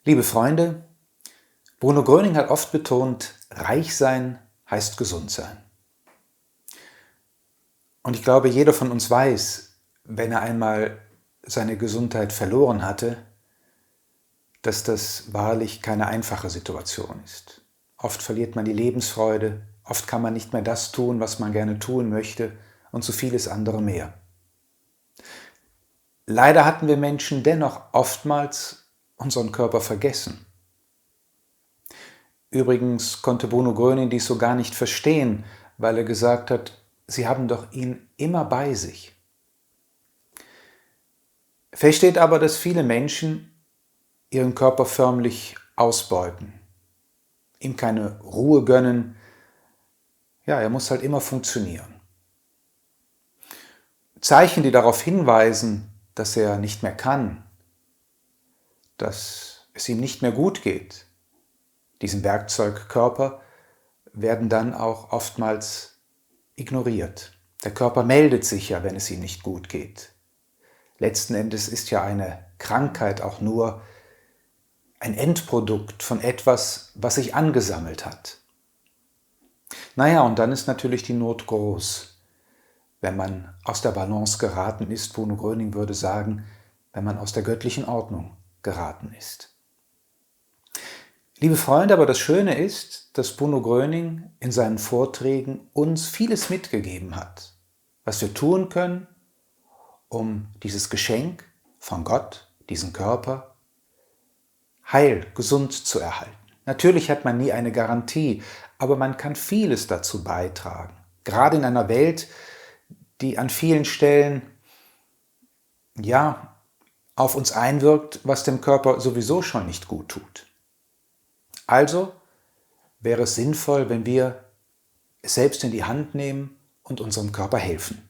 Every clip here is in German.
Liebe Freunde, Bruno Gröning hat oft betont, reich sein heißt gesund sein. Und ich glaube, jeder von uns weiß, wenn er einmal seine Gesundheit verloren hatte, dass das wahrlich keine einfache Situation ist. Oft verliert man die Lebensfreude, oft kann man nicht mehr das tun, was man gerne tun möchte und so vieles andere mehr. Leider hatten wir Menschen dennoch oftmals unseren Körper vergessen. Übrigens konnte Bruno Gröning dies so gar nicht verstehen, weil er gesagt hat, sie haben doch ihn immer bei sich. Fest steht aber, dass viele Menschen ihren Körper förmlich ausbeuten, ihm keine Ruhe gönnen. Ja, er muss halt immer funktionieren. Zeichen, die darauf hinweisen, dass er nicht mehr kann, dass es ihm nicht mehr gut geht, diesem Werkzeugkörper, werden dann auch oftmals ignoriert. Der Körper meldet sich ja, wenn es ihm nicht gut geht. Letzten Endes ist ja eine Krankheit auch nur ein Endprodukt von etwas, was sich angesammelt hat. Naja, und dann ist natürlich die Not groß, wenn man aus der Balance geraten ist. Bruno Gröning würde sagen, wenn man aus der göttlichen Ordnung geraten ist. Liebe Freunde, aber das Schöne ist, dass Bruno Gröning in seinen Vorträgen uns vieles mitgegeben hat, was wir tun können, um dieses Geschenk von Gott, diesen Körper, heil, gesund zu erhalten. Natürlich hat man nie eine Garantie, aber man kann vieles dazu beitragen. Gerade in einer Welt, die an vielen Stellen auf uns einwirkt, was dem Körper sowieso schon nicht gut tut. Also wäre es sinnvoll, wenn wir es selbst in die Hand nehmen und unserem Körper helfen.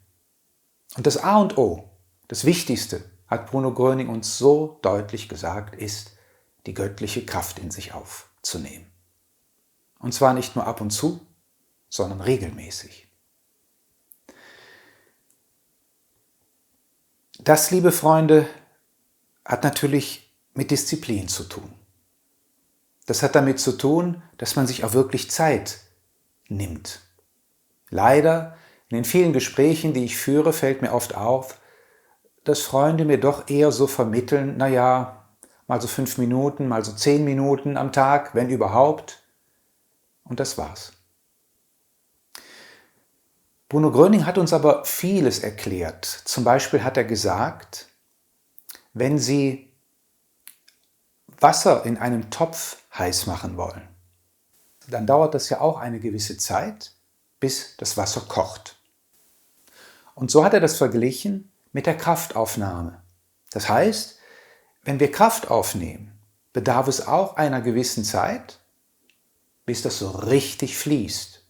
Und das A und O, das Wichtigste, hat Bruno Gröning uns so deutlich gesagt, ist, die göttliche Kraft in sich aufzunehmen. Und zwar nicht nur ab und zu, sondern regelmäßig. Das, liebe Freunde, hat natürlich mit Disziplin zu tun. Das hat damit zu tun, dass man sich auch wirklich Zeit nimmt. Leider, in den vielen Gesprächen, die ich führe, fällt mir oft auf, dass Freunde mir doch eher so vermitteln, mal so 5 Minuten, mal so 10 Minuten am Tag, wenn überhaupt. Und das war's. Bruno Gröning hat uns aber vieles erklärt. Zum Beispiel hat er gesagt, wenn Sie Wasser in einem Topf heiß machen wollen, dann dauert das ja auch eine gewisse Zeit, bis das Wasser kocht. Und so hat er das verglichen mit der Kraftaufnahme. Das heißt, wenn wir Kraft aufnehmen, bedarf es auch einer gewissen Zeit, bis das so richtig fließt,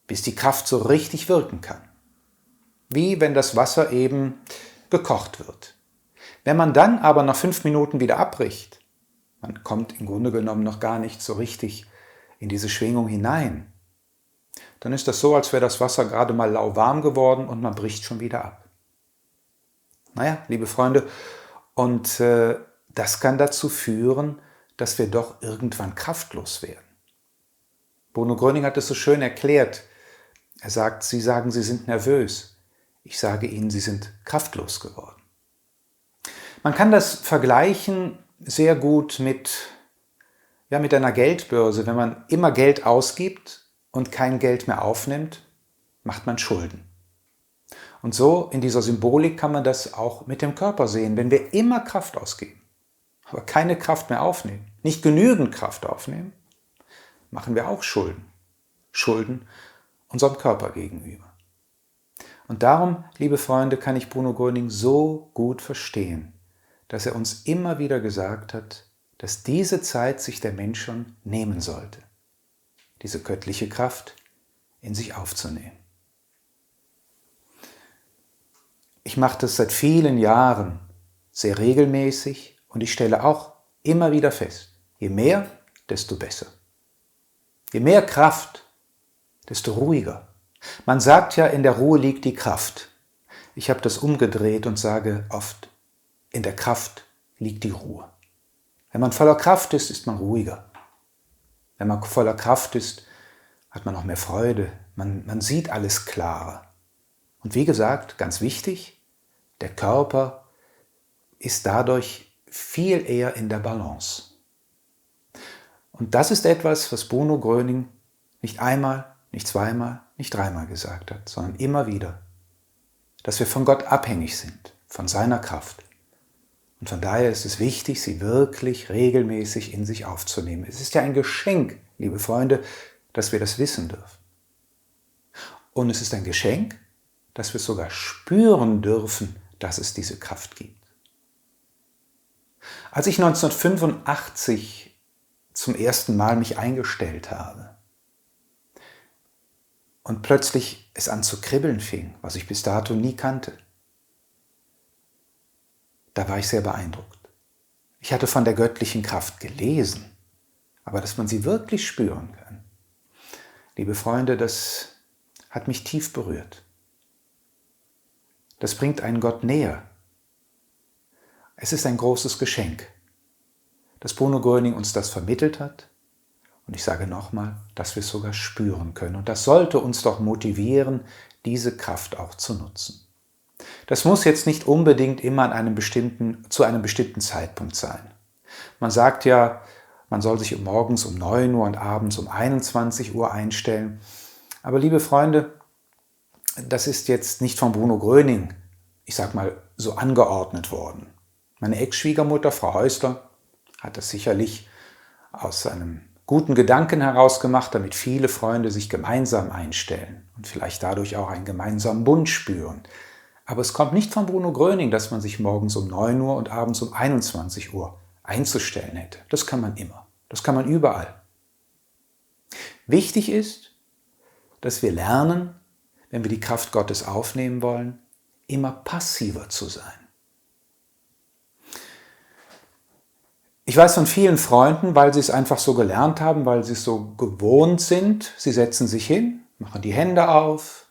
bis die Kraft so richtig wirken kann. Wie wenn das Wasser eben gekocht wird. Wenn man dann aber nach 5 Minuten wieder abbricht, man kommt im Grunde genommen noch gar nicht so richtig in diese Schwingung hinein, dann ist das so, als wäre das Wasser gerade mal lauwarm geworden und man bricht schon wieder ab. Naja, liebe Freunde, und das kann dazu führen, dass wir doch irgendwann kraftlos werden. Bruno Gröning hat es so schön erklärt. Er sagt, Sie sagen, Sie sind nervös. Ich sage Ihnen, Sie sind kraftlos geworden. Man kann das vergleichen sehr gut mit einer Geldbörse. Wenn man immer Geld ausgibt und kein Geld mehr aufnimmt, macht man Schulden. Und so in dieser Symbolik kann man das auch mit dem Körper sehen. Wenn wir immer Kraft ausgeben, aber keine Kraft mehr aufnehmen, nicht genügend Kraft aufnehmen, machen wir auch Schulden. Schulden unserem Körper gegenüber. Und darum, liebe Freunde, kann ich Bruno Gröning so gut verstehen, dass er uns immer wieder gesagt hat, dass diese Zeit sich der Mensch schon nehmen sollte, diese göttliche Kraft in sich aufzunehmen. Ich mache das seit vielen Jahren sehr regelmäßig und ich stelle auch immer wieder fest, je mehr, desto besser. Je mehr Kraft, desto ruhiger. Man sagt ja, in der Ruhe liegt die Kraft. Ich habe das umgedreht und sage oft, in der Kraft liegt die Ruhe. Wenn man voller Kraft ist man ruhiger. Wenn man voller Kraft ist, hat man auch mehr Freude. Man sieht alles klarer. Und wie gesagt, ganz wichtig, der Körper ist dadurch viel eher in der Balance. Und das ist etwas, was Bruno Gröning nicht einmal, nicht zweimal, nicht dreimal gesagt hat, sondern immer wieder, dass wir von Gott abhängig sind, von seiner Kraft. Und von daher ist es wichtig, sie wirklich regelmäßig in sich aufzunehmen. Es ist ja ein Geschenk, liebe Freunde, dass wir das wissen dürfen. Und es ist ein Geschenk, dass wir sogar spüren dürfen, dass es diese Kraft gibt. Als ich 1985 zum ersten Mal mich eingestellt habe und plötzlich es an zu kribbeln fing, was ich bis dato nie kannte, da war ich sehr beeindruckt. Ich hatte von der göttlichen Kraft gelesen, aber dass man sie wirklich spüren kann. Liebe Freunde, das hat mich tief berührt. Das bringt einen Gott näher. Es ist ein großes Geschenk, dass Bruno Gröning uns das vermittelt hat. Und ich sage nochmal, dass wir es sogar spüren können. Und das sollte uns doch motivieren, diese Kraft auch zu nutzen. Das muss jetzt nicht unbedingt immer zu einem bestimmten Zeitpunkt sein. Man sagt ja, man soll sich morgens um 9 Uhr und abends um 21 Uhr einstellen. Aber liebe Freunde, das ist jetzt nicht von Bruno Gröning, ich sag mal, so angeordnet worden. Meine Ex-Schwiegermutter, Frau Häusler, hat das sicherlich aus einem guten Gedanken heraus gemacht, damit viele Freunde sich gemeinsam einstellen und vielleicht dadurch auch einen gemeinsamen Bund spüren. Aber es kommt nicht von Bruno Gröning, dass man sich morgens um 9 Uhr und abends um 21 Uhr einzustellen hätte. Das kann man immer. Das kann man überall. Wichtig ist, dass wir lernen, wenn wir die Kraft Gottes aufnehmen wollen, immer passiver zu sein. Ich weiß von vielen Freunden, weil sie es einfach so gelernt haben, weil sie es so gewohnt sind, sie setzen sich hin, machen die Hände auf,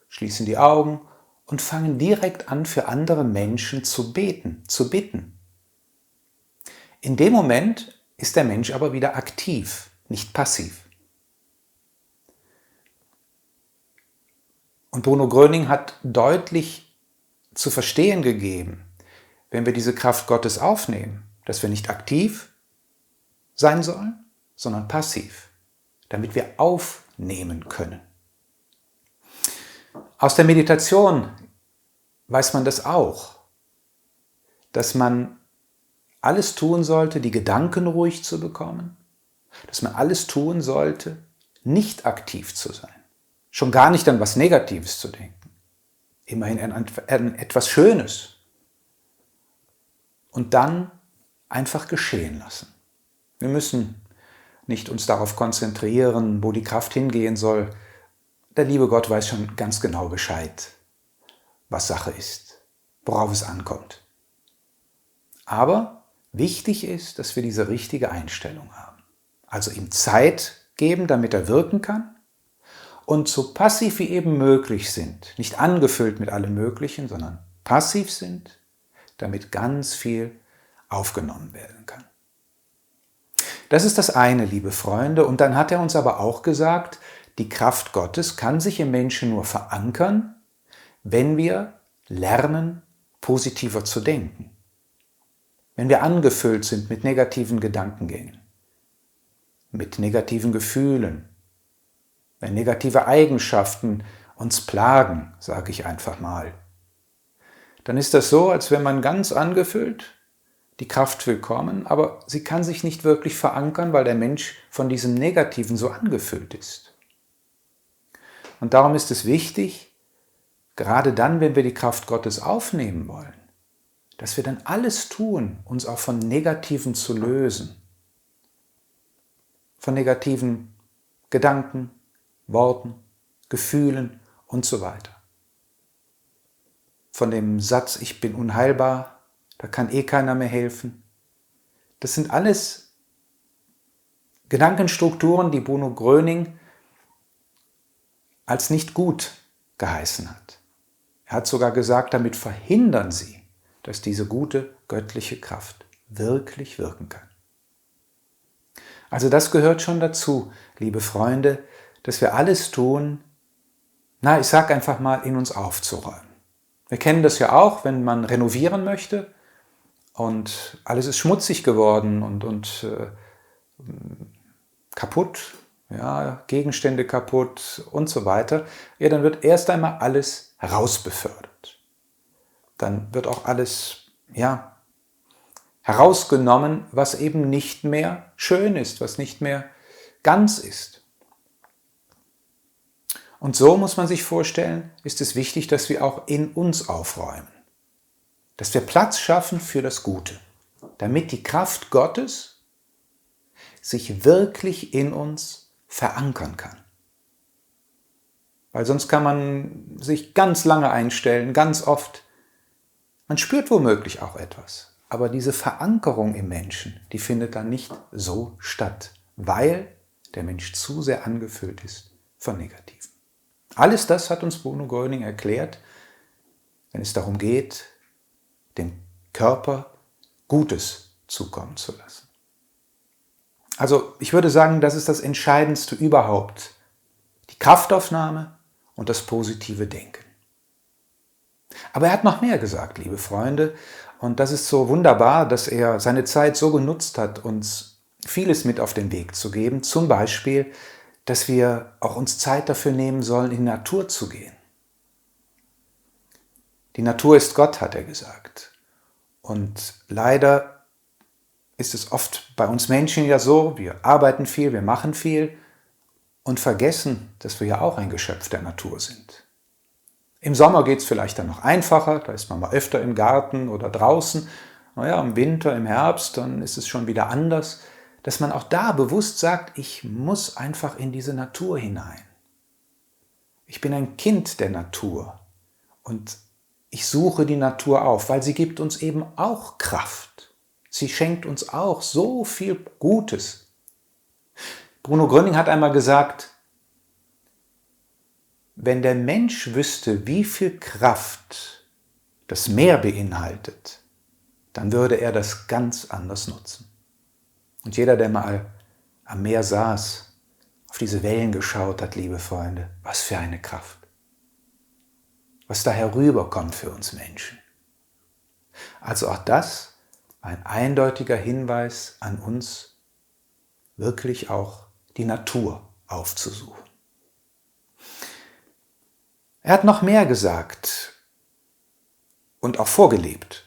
schließen die Augen und fangen direkt an, für andere Menschen zu beten, zu bitten. In dem Moment ist der Mensch aber wieder aktiv, nicht passiv. Und Bruno Gröning hat deutlich zu verstehen gegeben, wenn wir diese Kraft Gottes aufnehmen, dass wir nicht aktiv sein sollen, sondern passiv, damit wir aufnehmen können. Aus der Meditation weiß man das auch, dass man alles tun sollte, die Gedanken ruhig zu bekommen, dass man alles tun sollte, nicht aktiv zu sein, schon gar nicht an was Negatives zu denken, immerhin an etwas Schönes und dann einfach geschehen lassen. Wir müssen nicht uns darauf konzentrieren, wo die Kraft hingehen soll. Der liebe Gott weiß schon ganz genau Bescheid, was Sache ist, worauf es ankommt. Aber wichtig ist, dass wir diese richtige Einstellung haben. Also ihm Zeit geben, damit er wirken kann und so passiv wie eben möglich sind, nicht angefüllt mit allem Möglichen, sondern passiv sind, damit ganz viel aufgenommen werden kann. Das ist das eine, liebe Freunde. Und dann hat er uns aber auch gesagt, die Kraft Gottes kann sich im Menschen nur verankern, wenn wir lernen, positiver zu denken. Wenn wir angefüllt sind mit negativen Gedankengängen, mit negativen Gefühlen, wenn negative Eigenschaften uns plagen, sage ich einfach mal, dann ist das so, als wäre man ganz angefüllt. Die Kraft will kommen, aber sie kann sich nicht wirklich verankern, weil der Mensch von diesem Negativen so angefüllt ist. Und darum ist es wichtig, gerade dann, wenn wir die Kraft Gottes aufnehmen wollen, dass wir dann alles tun, uns auch von Negativen zu lösen. Von negativen Gedanken, Worten, Gefühlen und so weiter. Von dem Satz, ich bin unheilbar, da kann eh keiner mehr helfen. Das sind alles Gedankenstrukturen, die Bruno Gröning als nicht gut geheißen hat. Er hat sogar gesagt, damit verhindern sie, dass diese gute göttliche Kraft wirklich wirken kann. Also das gehört schon dazu, liebe Freunde, dass wir alles tun, ich sag einfach mal, in uns aufzuräumen. Wir kennen das ja auch, wenn man renovieren möchte und alles ist schmutzig geworden und kaputt, ja, Gegenstände kaputt und so weiter. Ja, dann wird erst einmal alles herausbefördert. Dann wird auch alles, herausgenommen, was eben nicht mehr schön ist, was nicht mehr ganz ist. Und so muss man sich vorstellen, ist es wichtig, dass wir auch in uns aufräumen. Dass wir Platz schaffen für das Gute, damit die Kraft Gottes sich wirklich in uns verankern kann. Weil sonst kann man sich ganz lange einstellen, ganz oft. Man spürt womöglich auch etwas, aber diese Verankerung im Menschen, die findet dann nicht so statt, weil der Mensch zu sehr angefüllt ist von Negativen. Alles das hat uns Bruno Gröning erklärt, wenn es darum geht, dem Körper Gutes zukommen zu lassen. Also ich würde sagen, das ist das Entscheidendste überhaupt. Die Kraftaufnahme und das positive Denken. Aber er hat noch mehr gesagt, liebe Freunde, und das ist so wunderbar, dass er seine Zeit so genutzt hat, uns vieles mit auf den Weg zu geben. Zum Beispiel, dass wir auch uns Zeit dafür nehmen sollen, in die Natur zu gehen. Die Natur ist Gott, hat er gesagt. Und leider ist es oft bei uns Menschen ja so, wir arbeiten viel, wir machen viel und vergessen, dass wir ja auch ein Geschöpf der Natur sind. Im Sommer geht es vielleicht dann noch einfacher, da ist man mal öfter im Garten oder draußen. Im Winter, im Herbst, dann ist es schon wieder anders. Dass man auch da bewusst sagt, ich muss einfach in diese Natur hinein. Ich bin ein Kind der Natur und ich suche die Natur auf, weil sie gibt uns eben auch Kraft. Sie schenkt uns auch so viel Gutes. Bruno Gröning hat einmal gesagt, wenn der Mensch wüsste, wie viel Kraft das Meer beinhaltet, dann würde er das ganz anders nutzen. Und jeder, der mal am Meer saß, auf diese Wellen geschaut hat, liebe Freunde, was für eine Kraft. Was da herüberkommt für uns Menschen. Also auch das ein eindeutiger Hinweis an uns, wirklich auch die Natur aufzusuchen. Er hat noch mehr gesagt und auch vorgelebt.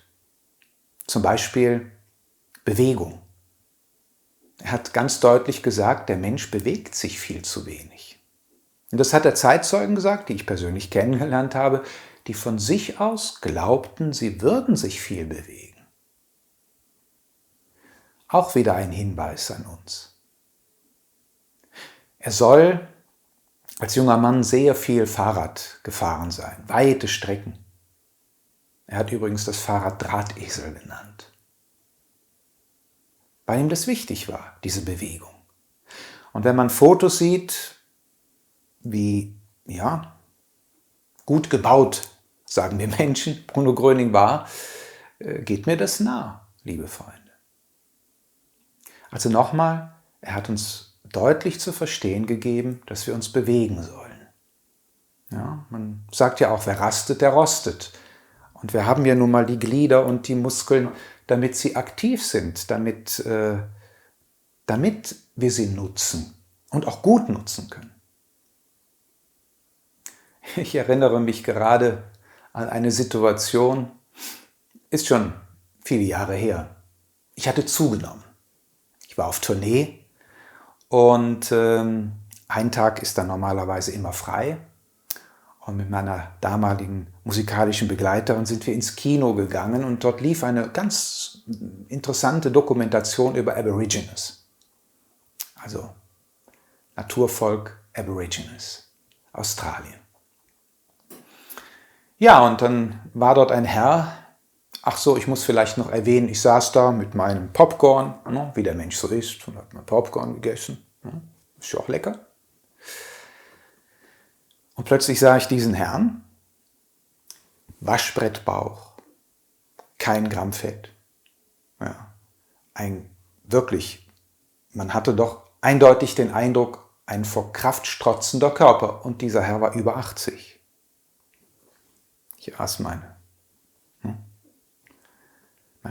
Zum Beispiel Bewegung. Er hat ganz deutlich gesagt, der Mensch bewegt sich viel zu wenig. Und das hat er Zeitzeugen gesagt, die ich persönlich kennengelernt habe, die von sich aus glaubten, sie würden sich viel bewegen. Auch wieder ein Hinweis an uns. Er soll als junger Mann sehr viel Fahrrad gefahren sein, weite Strecken. Er hat übrigens das Fahrrad Drahtesel genannt. Weil ihm das wichtig war, diese Bewegung. Und wenn man Fotos sieht, wie gut gebaut, sagen wir Menschen, Bruno Gröning war, geht mir das nah, liebe Freunde. Also nochmal, er hat uns deutlich zu verstehen gegeben, dass wir uns bewegen sollen. Ja, man sagt ja auch, wer rastet, der rostet. Und wir haben ja nun mal die Glieder und die Muskeln, damit sie aktiv sind, damit wir sie nutzen und auch gut nutzen können. Ich erinnere mich gerade an eine Situation, ist schon viele Jahre her. Ich hatte zugenommen. Ich war auf Tournee und ein Tag ist dann normalerweise immer frei. Und mit meiner damaligen musikalischen Begleiterin sind wir ins Kino gegangen und dort lief eine ganz interessante Dokumentation über Aborigines. Also Naturvolk Aborigines, Australien. Ja, und dann war dort ein Herr, ich muss vielleicht noch erwähnen, ich saß da mit meinem Popcorn, wie der Mensch so ist, und habe mein Popcorn gegessen. Ist ja auch lecker. Und plötzlich sah ich diesen Herrn, Waschbrettbauch, kein Gramm Fett. Ja, ein wirklich man hatte doch eindeutig den Eindruck, ein vor Kraft strotzender Körper. Und dieser Herr war über 80. Ich aß mein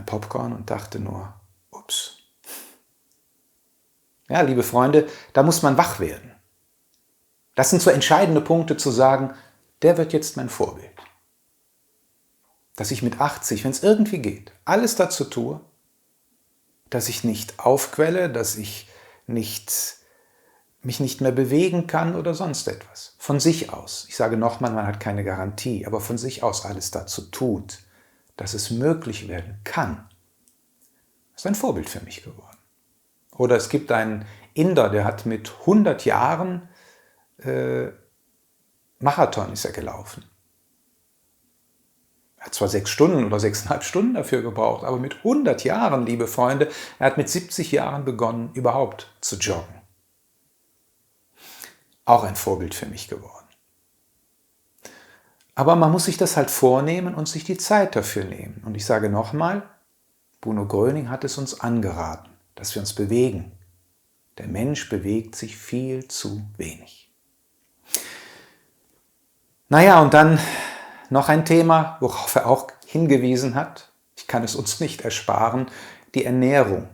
Popcorn und dachte nur, ups. Ja, liebe Freunde, da muss man wach werden. Das sind so entscheidende Punkte zu sagen, der wird jetzt mein Vorbild. Dass ich mit 80, wenn es irgendwie geht, alles dazu tue, dass ich nicht aufquelle, dass ich mich nicht mehr bewegen kann oder sonst etwas. Von sich aus. Ich sage nochmal, man hat keine Garantie, aber von sich aus alles dazu tut, dass es möglich werden kann. Das ist ein Vorbild für mich geworden. Oder es gibt einen Inder, der hat mit 100 Jahren Marathon ist er gelaufen. Er hat zwar 6 Stunden oder 6,5 Stunden dafür gebraucht, aber mit 100 Jahren, liebe Freunde, er hat mit 70 Jahren begonnen, überhaupt zu joggen. Auch ein Vorbild für mich geworden. Aber man muss sich das halt vornehmen und sich die Zeit dafür nehmen. Und ich sage nochmal, Bruno Gröning hat es uns angeraten, dass wir uns bewegen. Der Mensch bewegt sich viel zu wenig. Naja, und dann noch ein Thema, worauf er auch hingewiesen hat. Ich kann es uns nicht ersparen, die Ernährung.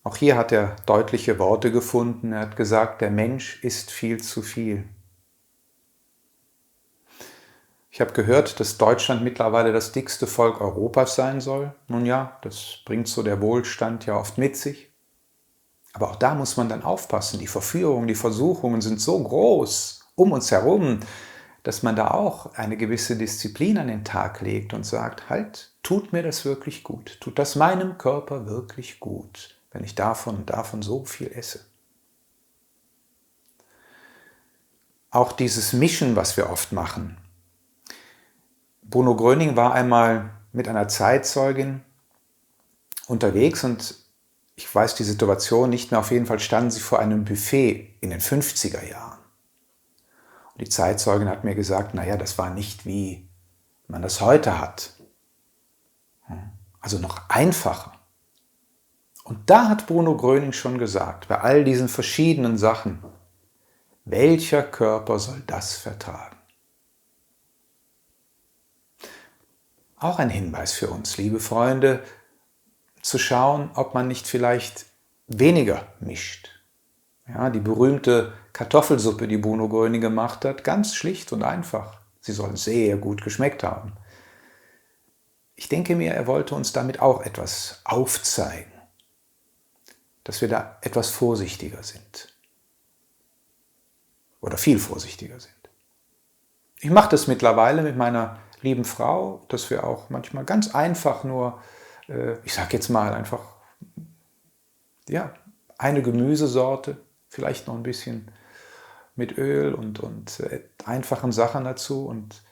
Auch hier hat er deutliche Worte gefunden. Er hat gesagt, der Mensch isst viel zu viel. Ich habe gehört, dass Deutschland mittlerweile das dickste Volk Europas sein soll. Nun ja, das bringt so der Wohlstand ja oft mit sich. Aber auch da muss man dann aufpassen. Die Verführungen, die Versuchungen sind so groß um uns herum, dass man da auch eine gewisse Disziplin an den Tag legt und sagt, halt, tut mir das wirklich gut? Tut das meinem Körper wirklich gut, wenn ich davon und davon so viel esse? Auch dieses Mischen, was wir oft machen. Bruno Gröning war einmal mit einer Zeitzeugin unterwegs und ich weiß die Situation nicht mehr, auf jeden Fall standen sie vor einem Buffet in den 50er Jahren. Und die Zeitzeugin hat mir gesagt, naja, das war nicht wie man das heute hat. Also noch einfacher. Und da hat Bruno Gröning schon gesagt, bei all diesen verschiedenen Sachen, welcher Körper soll das vertragen? Auch ein Hinweis für uns, liebe Freunde, zu schauen, ob man nicht vielleicht weniger mischt. Ja, die berühmte Kartoffelsuppe, die Bruno Gröning gemacht hat, ganz schlicht und einfach. Sie soll sehr gut geschmeckt haben. Ich denke mir, er wollte uns damit auch etwas aufzeigen, dass wir da etwas vorsichtiger sind. Oder viel vorsichtiger sind. Ich mache das mittlerweile mit meiner lieben Frau, dass wir auch manchmal ganz einfach nur, ich sage jetzt mal einfach, ja, eine Gemüsesorte, vielleicht noch ein bisschen mit Öl und einfachen Sachen dazu. Und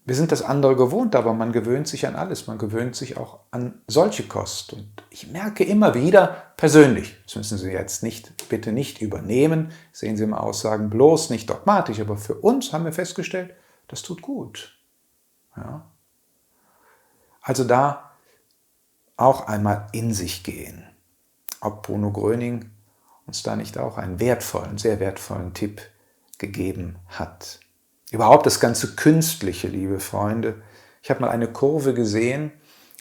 wir sind das andere gewohnt, aber man gewöhnt sich an alles. Man gewöhnt sich auch an solche Kost. Und ich merke immer wieder persönlich, das müssen Sie jetzt bitte nicht übernehmen, sehen Sie im Aussagen bloß nicht dogmatisch, aber für uns haben wir festgestellt, das tut gut. Ja. Also da auch einmal in sich gehen. Ob Bruno Gröning uns da nicht auch einen wertvollen, sehr wertvollen Tipp gegeben hat. Überhaupt das ganze Künstliche, liebe Freunde. Ich habe mal eine Kurve gesehen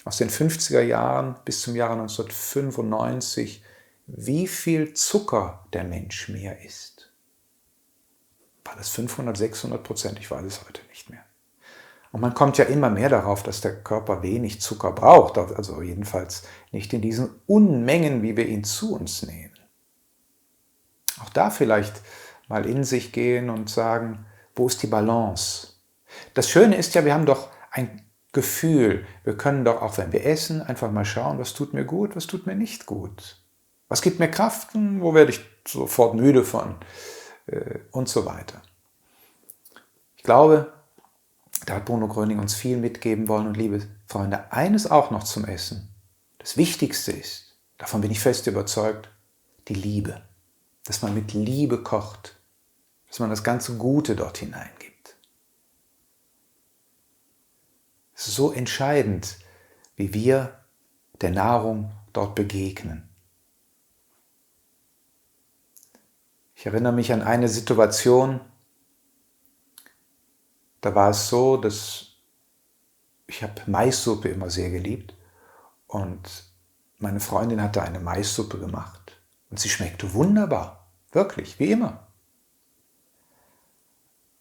aus den 50er Jahren bis zum Jahre 1995, wie viel Zucker der Mensch mehr isst. War das 500, 600%? Ich weiß es heute nicht mehr. Und man kommt ja immer mehr darauf, dass der Körper wenig Zucker braucht, also jedenfalls nicht in diesen Unmengen, wie wir ihn zu uns nehmen. Auch da vielleicht mal in sich gehen und sagen, wo ist die Balance? Das Schöne ist ja, wir haben doch ein Gefühl. Wir können doch, auch wenn wir essen, einfach mal schauen, was tut mir gut, was tut mir nicht gut. Was gibt mir Kraft, wo werde ich sofort müde von und so weiter. Ich glaube, da hat Bruno Gröning uns viel mitgeben wollen. Und liebe Freunde, eines auch noch zum Essen. Das Wichtigste ist, davon bin ich fest überzeugt, die Liebe. Dass man mit Liebe kocht, dass man das ganze Gute dort hineingibt. Es ist so entscheidend, wie wir der Nahrung dort begegnen. Ich erinnere mich an eine Situation, da war es so, dass ich habe Maissuppe immer sehr geliebt und meine Freundin hatte eine Maissuppe gemacht und sie schmeckte wunderbar, wirklich, wie immer.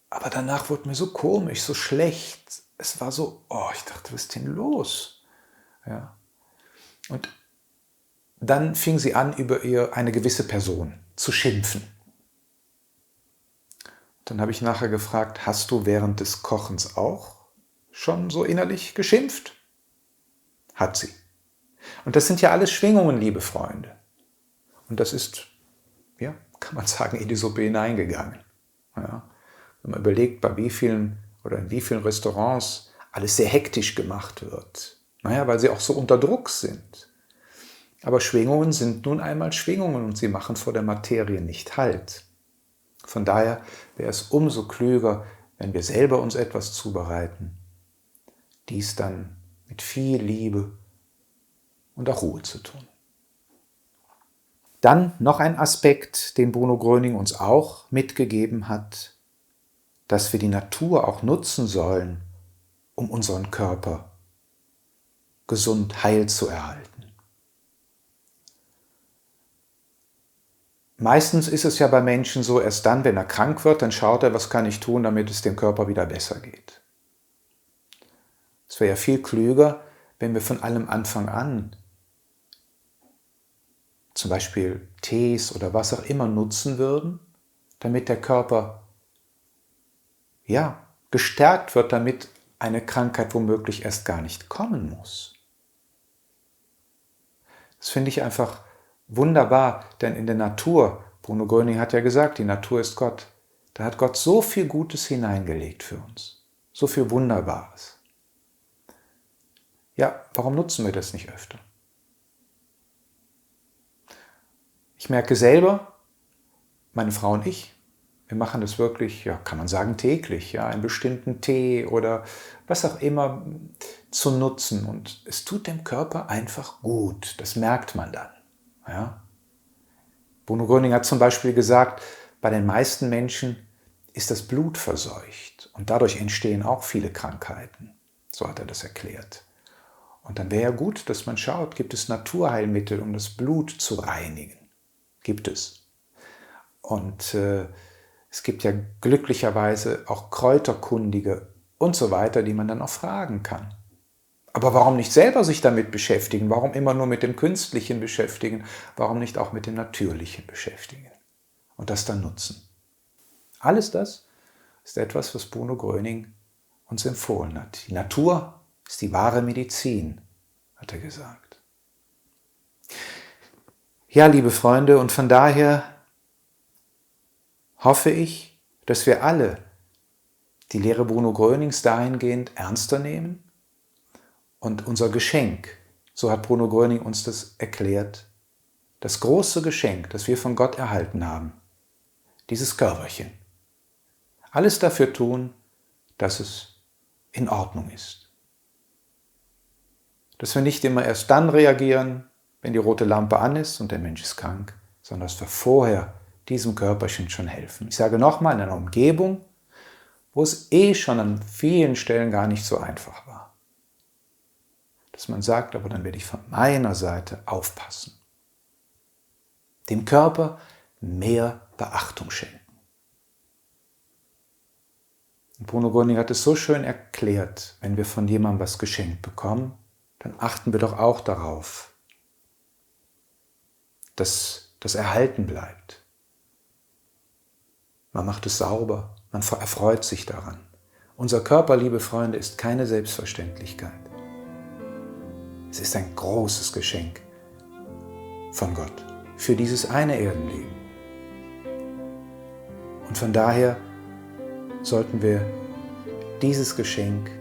Aber danach wurde mir so komisch, so schlecht. Es war so, ich dachte, was ist denn los? Ja. Und dann fing sie an, über eine gewisse Person zu schimpfen. Dann habe ich nachher gefragt, hast du während des Kochens auch schon so innerlich geschimpft? Hat sie. Und das sind ja alles Schwingungen, liebe Freunde. Und das ist, ja, kann man sagen, in die Suppe hineingegangen. Ja. Wenn man überlegt, bei wie vielen oder in wie vielen Restaurants alles sehr hektisch gemacht wird. Naja, weil sie auch so unter Druck sind. Aber Schwingungen sind nun einmal Schwingungen und sie machen vor der Materie nicht Halt. Von daher wäre es umso klüger, wenn wir selber uns etwas zubereiten, dies dann mit viel Liebe und auch Ruhe zu tun. Dann noch ein Aspekt, den Bruno Gröning uns auch mitgegeben hat, dass wir die Natur auch nutzen sollen, um unseren Körper gesund heil zu erhalten. Meistens ist es ja bei Menschen so, erst dann, wenn er krank wird, dann schaut er, was kann ich tun, damit es dem Körper wieder besser geht. Es wäre ja viel klüger, wenn wir von allem Anfang an zum Beispiel Tees oder was auch immer nutzen würden, damit der Körper gestärkt wird, damit eine Krankheit womöglich erst gar nicht kommen muss. Das finde ich einfach wunderbar, denn in der Natur, Bruno Gröning hat ja gesagt, die Natur ist Gott, da hat Gott so viel Gutes hineingelegt für uns, so viel Wunderbares. Ja, warum nutzen wir das nicht öfter? Ich merke selber, meine Frau und ich, wir machen das wirklich, kann man sagen täglich, einen bestimmten Tee oder was auch immer zu nutzen. Und es tut dem Körper einfach gut, das merkt man dann. Ja? Bruno Gröning hat zum Beispiel gesagt, bei den meisten Menschen ist das Blut verseucht und dadurch entstehen auch viele Krankheiten. So hat er das erklärt. Und dann wäre ja gut, dass man schaut, gibt es Naturheilmittel, um das Blut zu reinigen? Gibt es. Und es gibt ja glücklicherweise auch Kräuterkundige und so weiter, die man dann auch fragen kann. Aber warum nicht selber sich damit beschäftigen? Warum immer nur mit dem Künstlichen beschäftigen? Warum nicht auch mit dem Natürlichen beschäftigen? Und das dann nutzen. Alles das ist etwas, was Bruno Gröning uns empfohlen hat. Die Natur ist die wahre Medizin, hat er gesagt. Ja, liebe Freunde, und von daher hoffe ich, dass wir alle die Lehre Bruno Grönings dahingehend ernster nehmen und unser Geschenk, so hat Bruno Gröning uns das erklärt, das große Geschenk, das wir von Gott erhalten haben, dieses Körperchen, alles dafür tun, dass es in Ordnung ist. Dass wir nicht immer erst dann reagieren, wenn die rote Lampe an ist und der Mensch ist krank, sondern dass wir vorher diesem Körperchen schon helfen. Ich sage nochmal, in einer Umgebung, wo es schon an vielen Stellen gar nicht so einfach war. Dass man sagt, aber dann werde ich von meiner Seite aufpassen. Dem Körper mehr Beachtung schenken. Und Bruno Gröning hat es so schön erklärt, wenn wir von jemandem was geschenkt bekommen, dann achten wir doch auch darauf, dass das erhalten bleibt. Man macht es sauber, man erfreut sich daran. Unser Körper, liebe Freunde, ist keine Selbstverständlichkeit. Es ist ein großes Geschenk von Gott für dieses eine Erdenleben. Und von daher sollten wir dieses Geschenk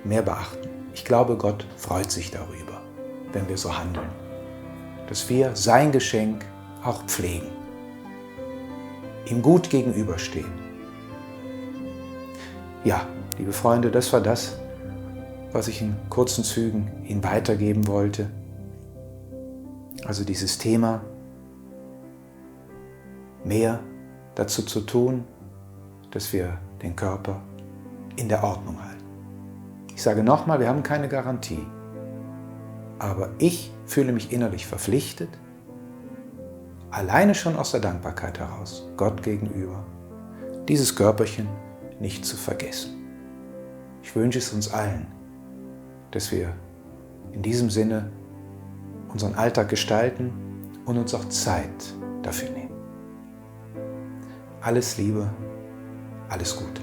mehr beachten. Ich glaube, Gott freut sich darüber, wenn wir so handeln, dass wir sein Geschenk auch pflegen, ihm gut gegenüberstehen. Ja, liebe Freunde, das war das, was ich in kurzen Zügen Ihnen weitergeben wollte. Also dieses Thema, mehr dazu zu tun, dass wir den Körper in der Ordnung halten. Ich sage nochmal, wir haben keine Garantie, aber ich fühle mich innerlich verpflichtet, alleine schon aus der Dankbarkeit heraus, Gott gegenüber, dieses Körperchen nicht zu vergessen. Ich wünsche es uns allen, dass wir in diesem Sinne unseren Alltag gestalten und uns auch Zeit dafür nehmen. Alles Liebe, alles Gute.